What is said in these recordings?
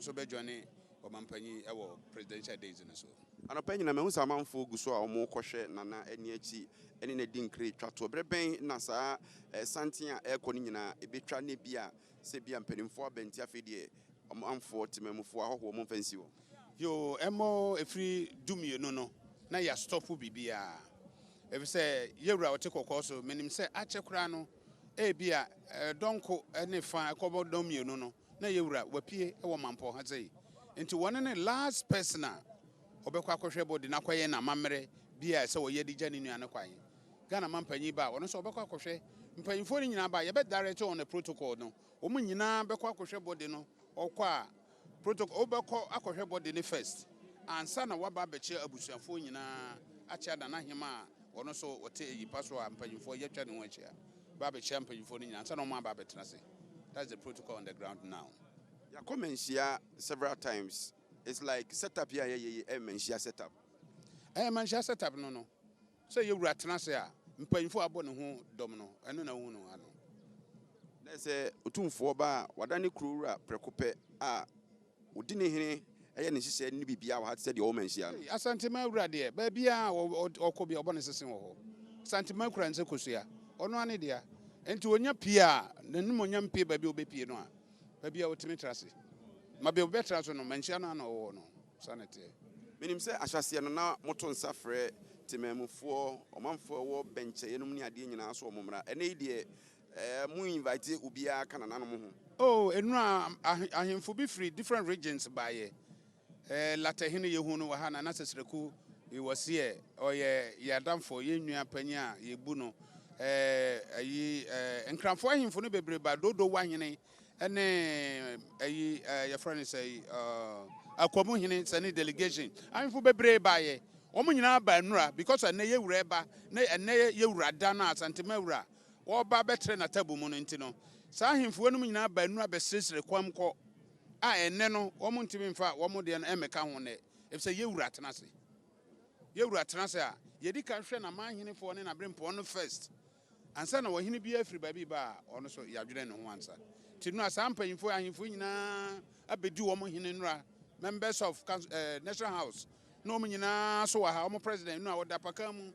so be journey Amampanyi ewo presidential days in so. Anopanyi na mehusa Amamfo gu so a omo kwohwe nana ani achi ene na di nkre twato breben na saa santen a ekɔ ne nyina ebetwa ne bia se bia mpanimfo abenti afedie Amamfo temamufo ahoho mo mfansi wo. Yo emo efri dumie no na ya stop bibia. Ebi se yewura wote kokɔ so menim se achekura no bia donko ene fa ekɔbɔ domie no na yewura wapie ewo mampo ha sei. Into one and the last person obekwa kwhwe body na kwaye na Amammer3 bia se wo ye di jani nua ne kwaye Ghana mampanyi ba wono so obekwa kwhwe mpanyifo ni nyina ba ye be direct on the protocol no omu nyina bekwa kwhwe body no okwa protocol obekwa akwhwe body ni first ansa na waba beche abusuafo nyina acha da na hema wono so wote yi paso a mpanyifo ye twa ne ho achia ba beche mpanyifo ni nyina ansa na mo aba betena se. That's the protocol on the ground now. Ya commencia several times. It's like setup here, mention setup. Mention setup no. So you were transfer. Mpanyifo abo ne ho dom no. Eno na hu no ano. Let's say utumfo ba wadane krura prekope a odi ne hene eye ne hihye ne bibia wa had said the woman shia. Asante Mamponghene de ba bia okobia obo ne sesen wo ho. Asante Mamponghene nse kosua. Ono ane dia. Enti onya pia nanum onya mpe ba bi obepie no a. Ba bia otimi trase. Mabe obetra so no mention na wo no. Sanete. Menim se ahyase no na moto nsa frɛ temamufo ɔmanfo wo benche yenum ne ade nyina so omomra ene de mu invite ubia kana nanom ho. Oh, enu ahemfo bi free different regions by latahene yehu no wa ha na sesreku we was here oye yadamfo yenua panya yebu no ayi enkranfo ahemfo no bebre ba dodo wahene ene ayi your friend say akwamu hene sani delegation ahemfo bebre ba ye omo nyina ba nura because na yewura ba na yewura da na Asante Mawura wo ba betre na tabu mu no ntino sa ahemfo no nyina ba nura be sresre kwam kɔ a enne no omo ntimi mfa omo de no emeka ho ne efse yewura tenase a yedi kan hwɛ na manhenefo ne na brempo no first ansa na wahene bi afiri ba bi ba ono so yadwene ne ho ansa tinu asampanyimfo ahemfo nyina abedi omo hene nura members of National House no omo nyina so wa ha omo president no a woda paka mu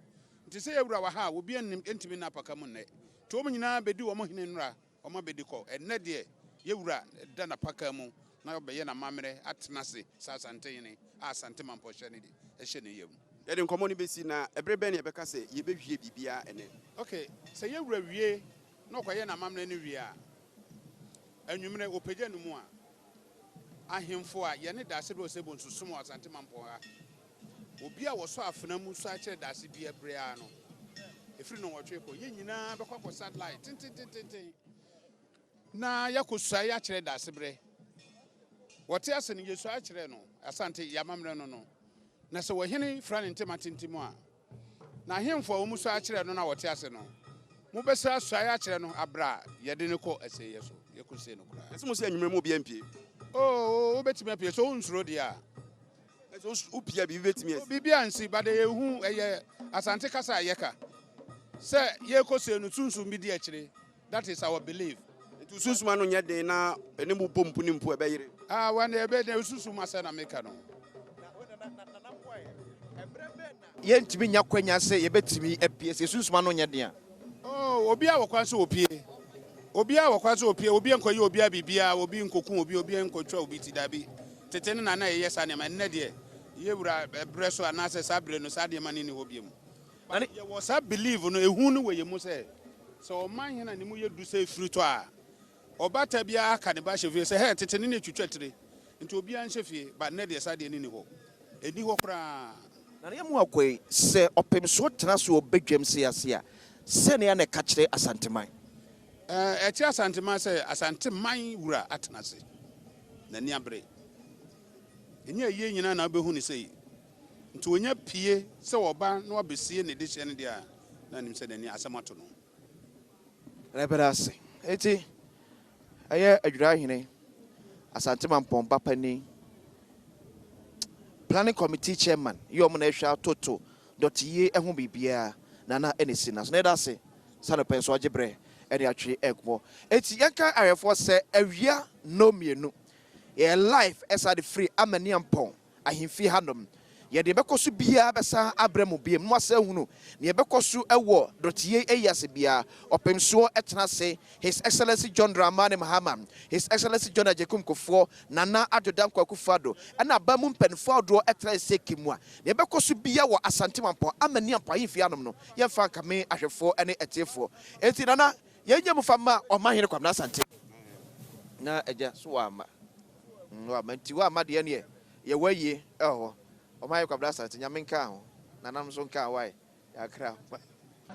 nti se yewura wa ha obi ntimi na paka mu ne to omo nyina bedi omo hene nura omo bedi kɔ enne de yewura da na paka mu na obeye na Amammer3 atenase sa Asante hene Asante Mamponghene de ehye ne yam yede nkomo ni besi na ebrebe ne beka se ye behwie bibia ene. Okay, se yewura wie na okoye na Amammer3 ne wie a anwumre opagya no mu a ahemfo a ye ne dase do se bonsusum Asante Mamponghene obi a woso afena mu so a kire dase bia bre a no efiri no wotwe ko ye nyina bekwa satellite tin na yakosua ya kire dase bre wote ase ne yesu a kire no Asante Amammer3 no na se wohene fra ne ntematintim a na ahemfo a wo mu so a kire no na wote ase no mu besa so a kire no abra ye de ne ko aseye so ye kose no kura ese mo se anwumre mo bia mpie. Oh, betimi apie so unsuro dia so upia bi betimi asi bibia nsi bade yehu eye Asante kasa ayeka se ye kose no sunsun bi di akire. That is our belief. It sunsun anu nya den na ene mu pompu ni mpo ebeyire wan ebe na sunsun masa na meka no ye ntimi nya kwanya se ye betimi apie se sunsun anu nya den a obi a wokwan se opie obi a wokwan se opie obi enkoye obi a bibia obi nkokun obi enkotwa obi ti dabi tetene na ye sa ne ma nne de yewura bre so anase sa bre no sa de ma ne ni obi mu ye wo sa believe no ehun no we mu se so man hena ni mu ye du se fruit a obata bia aka ne ba hye se he tetene ne twetwetire nti obi an hye ba ne de sa de ni ho eni ho kra na ye mu akoi se opem so tena so obedwam se ase a se ne ya na ka kire Asante man eti Asante man se Asante man wura atenase na ni abre enya ye nyina na obehu ni sei nti onya pie se oba na obesie ne de hye ne dia na nim se na ni asamato no reberase eti aye adwira hene Asante Mamponghene papa ni planning committee chairman yom na ehwa toto ye ehu bibia na enesi na so na dase sano penso agebre ene atwe ekwo eti yanka arefo se awia no mienu yɛ life ɛsa de free amani ampɔn ahemfi hanom yɛde bɛkɔ so biara bɛsa abrɛ mu biem no asa hunu ne yɛbɛkɔ so ɛwɔ dɔteɛ ɛyase biara ɔpemsoɔ ɛtena se His Excellency John Dramani Mahama, His Excellency John Ajekum Kofoɔ, Nana Adodam Kwakufado ɛna ba mu mpanfoɔ adoɔ ɛtena se kimu a ne yɛbɛkɔ so biara wɔ Asante Mamponghene amani ampɔn ahemfi hanom no yɛmfa nkame ahwɛfoɔ ɛne ɛtiefoɔ enti nana yɛnyɛ mu fama ɔmanhene Kwabena Asante na ɛgya so wɔ ama nti wɔ ama deɛ ne yɛwɔ yie ɛwɔ Omai Kwabena Asante nyamenka ho nanam so nka wai yakra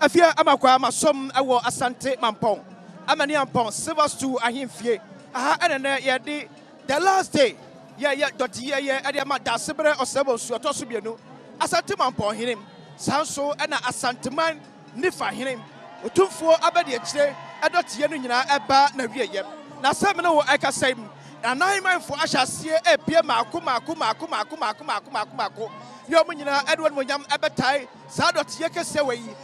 afia amakwa masom ewo Asante Mamponghene amani ampon silver stool ahemfie aha enene yɛde the last day ye dot ye ade ma da sebre osebo su otoso bienu Asante Mamponghene sanso na Asante man nifa hene otumfuo abede akire edot ye no nyina eba na wieyem na sem no wo ekasem na nine manfo ahyase epie maako yo munyina Edward Monyam ebetai sa dot ye kese weyi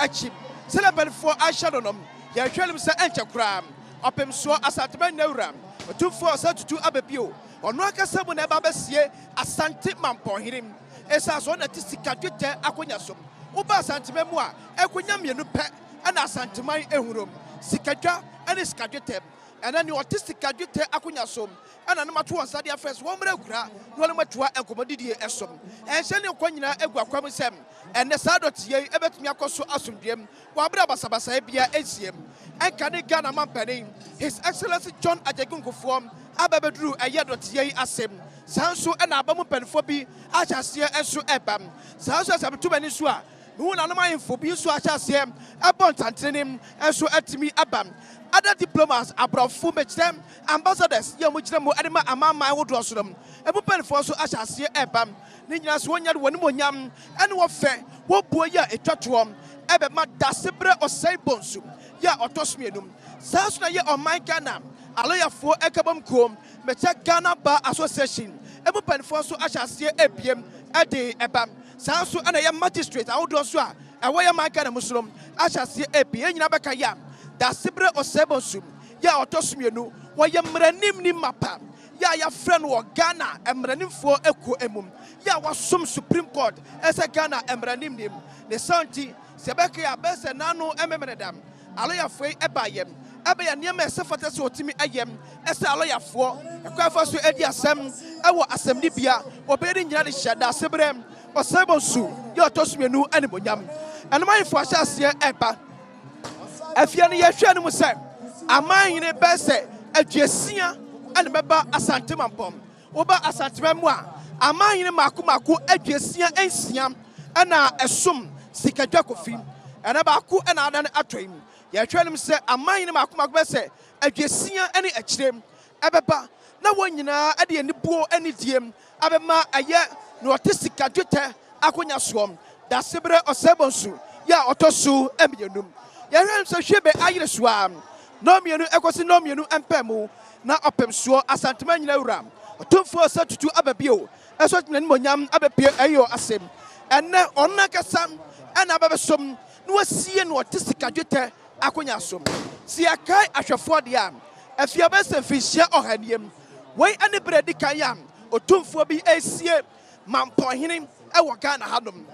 achim celebrantfo ahyadonom ye hwelim se enche kura opem so Asante man nawura otumfo asatutu ababio ono akasa mu na eba besie Asante Mamponghene esa so na tisika dwete akonya som uba Asante mu a ekonya mienu pe na Asante man ehurom sikadwa ene sikadwete and then you artistic adjute akunya som and an amateur on Sadia first one kura no matua enkomodidi esom and send your kwanyina egu akwam sem and the sadot ye ebetumi akoso asomdwem wa bra basabasa bia esiem and kan Ghana man penin His Excellency John Ajegun Kofoɔ ababedru ayedot ye asem sanso na abamu penfo bi achase enso ebam sanso asabetu bani so a no na no mayfo bi so achase abon tantenim enso atimi abam other diplomats abrofo mechtem ambassadors ye mo gyina mo adema Amammer3 wodo sorom ebupenfo so ahyase ebam ni nyina so wonya woni monyam ene wo fe wo buo ya etwatom ebe ma dasebre osai bonsu ya otosmienum sanso na ye oman Ghana aloyafo ekabam kom mecha Ghana Bar Association ebupenfo so ahyase ebiem ede ebam sanso ana ye magistrate awodo so a ewo ye man Ghana musrom ahyase ebie nyina beka ya da sibre osebonsum ya otosmienu wo ye mranim ni mapa ya friend wo Ghana emranimfo eko emum ya wasom Supreme Court ese Ghana emranim nim ne santi sebeke ya bese nanu ememredam aloyafo ebayem ya niam esefata se otimi ayem ese aloyafo ekwafa so edi asem ewo asem ni bia obedi nyina de hyeda sibre osebonsu ya otosmienu anibonyam enemayfo ahyase eba afia ne yehwe ne mu se amahene bese adwesia ane beba Asante Mamponghene oba Asante mu a amahene mako adwesia ensia ana esom sikadwa kofi ene ba ku ana adan atwem yehwe ne mu se amahene mako bese adwesia ane akirem ebeba na wonyina ade anibuo ane diem abema aye no otisika dwete akonya soom da sebre osebonsu ya otosu emienum yɛhwɛ so hwebe ayere soa no mienu ekosi no mienu empemu na opemso Asante man nyina wura otumfo satutu ababio eso nyina monyam abapie ayo asem enne onna kasa ana ababesom no asie no otisika dwete akonya som si akai ahwefo de a afia bese fihia ohaniem wei ane bredi kan ya otumfo bi asie Mamponghene ewo Ghana hanom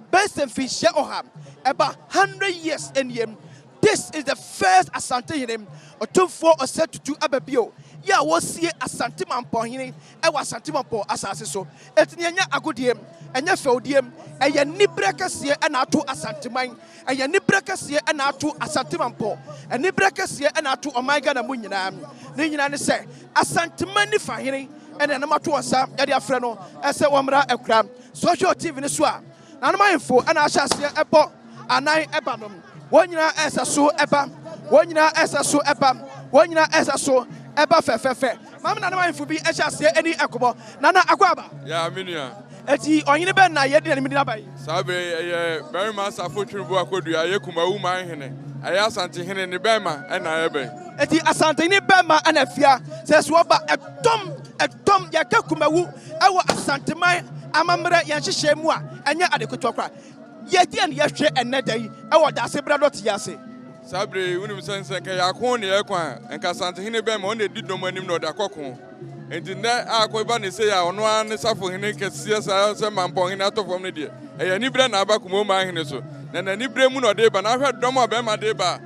bese fihia oham eba 100 years eniem. This is the first Asante him otumfo osetutu ababio ya wosie Asante Mamponghene ewa Asante Mamponghene asase so etini enya agodiem enya feudiem eye nibrekase na ato Asante man eye nibrekase na ato Asante Mamponghene nibrekase na ato oman Ghana mu nyina ne nyina ne se Asante man ni fahene ene na mato osa ya de afre no ese womra ekura social TV ne so a na ma info na ahyase ebo anan ebanom wonyina esaso eba wonyina esaso eba wonyina esaso eba fefefe mam na info bi ahyase eni ekobo nana akwaba ya minua eti onyine ben na yedi na midina bai sabe ye very much afotwirbu akodua ye kumawu man hene aya Asante hene ne bema na ebe eti Asante ni bema na fia seso oba edom ya ka kumawu ewo Asante man Amammer3 yanhyehyɛ mu a enye adekoto kwa yedi an yehwe enedai ewo dase bradot yase Sabre unim sense ka yakon ne ekwan enka Asante hene be ma on edi dom anim no da kokon enti ne akoba ne se ya ono an safo hene kese sa se Mamponghene atofom ne de eya ni bre na aba kumo ma hene so na ni bre mu no de ba na hwe dom oba ma de ba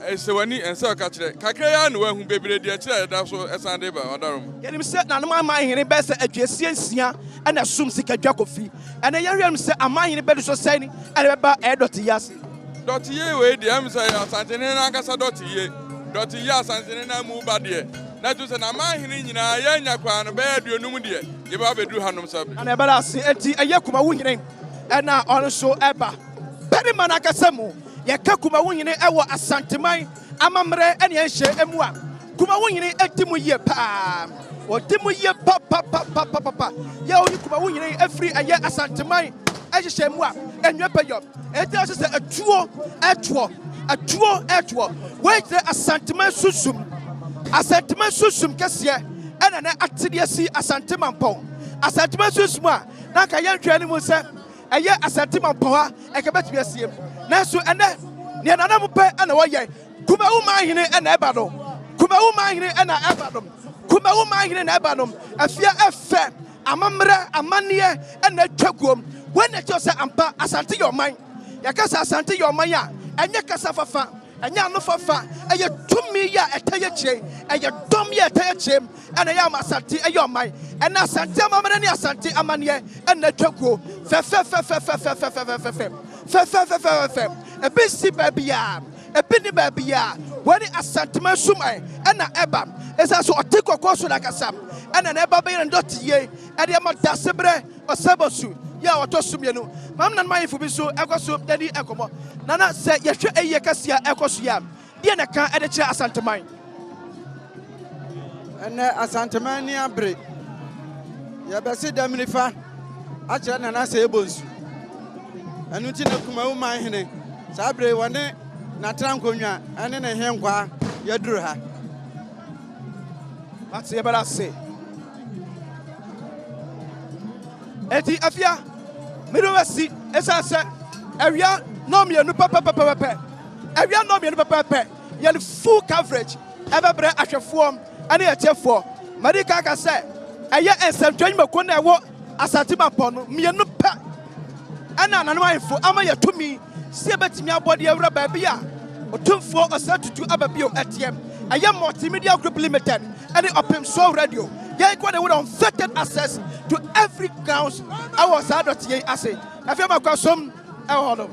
esewani ense ka kire kakra ya no ahu bebre de kire da so esan de ba odarom yenim se na no ma hene be se adwasie nsia ana sum sika dwa kofi ana yehwem se amahene be so sani ana be ba edot yase dot ye we de am say Asante ne na kasa dot ye Asante ne na mu ba de na tu se na mahene nyina ya nya kwa no be aduonum de ye ba bedu hanom sabe ana be ase enti eye kuma wo hene ana on so eba bere mana kasa mu ye ka kuma wo hene e wo Asante man Amammer3 ene enhye emu a kuma wo hene edi mu ye pa odi mu ye pa ya oni kuma wo hene afri eye Asante man ehye emu a enwe peyo enti o se atuo wait the Asante man susum kese ena na atede si Asante Mampong Asante man susum a na ka ye ntwa ni mu se eye Asante Mampong a e ka betumi asiem na so ene ne nana mu pe ena wo ye kuma wo mahene ena eba do kuma wo mahene na eba no afia efe Amammer3 amane ena twaguom when the chose ampa Asante your mind yakasa Asante your mind a enye kasa fafa enya no fafa eye tumi ya eteye che eye dom ya eteye che ena ya Asante your mind ena Asante Amammer3 ni Asante amane ena twaguo fe ebisi babia ebini babia wani Asante man sumai ena eba esa so otikoko so nakasam ena na eba be ndotiye ede ma dasebre osebosu ya otosumyenu mam nan mayefo bi so ekoso dadi ekomo nana se yehwe eye kasia ekoso ya de na kan ede kire Asante man ene Asante man ni abre ya bese damnifa a kire nana se ebonsu anu ti na kuma wo man hene sabre wone na trankonwa ene ne henkwa ya duru ha ati ebara se eti afia miruwasi esase awia no mienu pepepepepe awia no mienu pepepe yel full coverage ebebre ahwefo ane yechefo marika ka se eye ensantwan mako na ewo Asante Mampong no mienu pe ana nanwa info ama yatumi se betimi abode awura ba bia otumfo osatutu ababio etiem eye multimedia group limited and open show radio yeah kwa with unfettered access to every grounds our sadoti ase afia makwasom e hono